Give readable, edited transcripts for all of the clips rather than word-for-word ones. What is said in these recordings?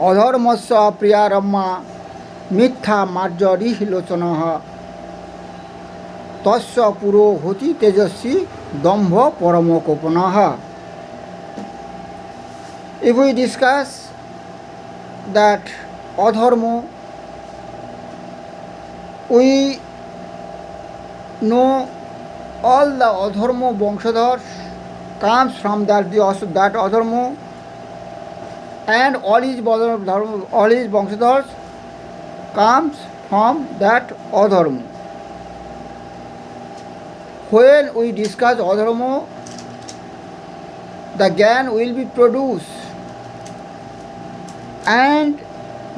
অধর্মস্য প্রিয়ারম্মা মিথ্যা মার্জরিহ লোচনঃ তস্য পুরো হতি তেজস্বী দম্ভ পরমকোপনঃ। If we discuss that adharma, we know all the adharma Bangshadhars comes from that adharma, and all his Bangshadhars comes from that adharma. When we discuss adharma, the Gyan will be produced, and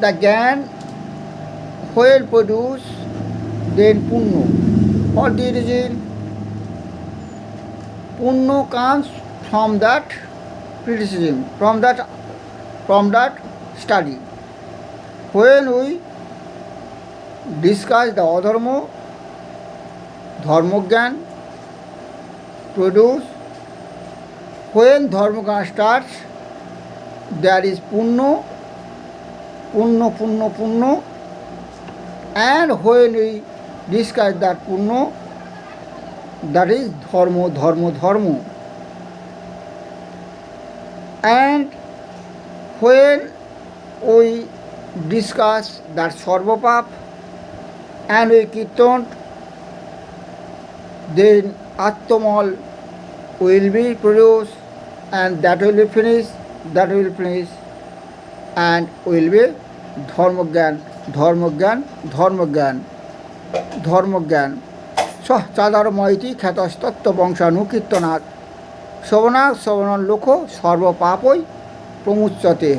the Gyan when produced, then Punno. For the reason, Punno comes from that criticism, from that study. When we discuss the adharma, Dharmogyan produce. When Dharmogyan starts, there is Punno, and when we discuss that Punno, that is Dharma. And when we discuss that Sarvapap and we Kirtan, then Attamal will be produced, and that will be finished, and will be Dharmogyan. Sah Chadarma iti খ্যাতস্তত্ত্ব বংশানুকীর্তনাৎ শ্রবণাৎ শ্রবণলোক সর্বপাপৈ প্রমুচ্যতে।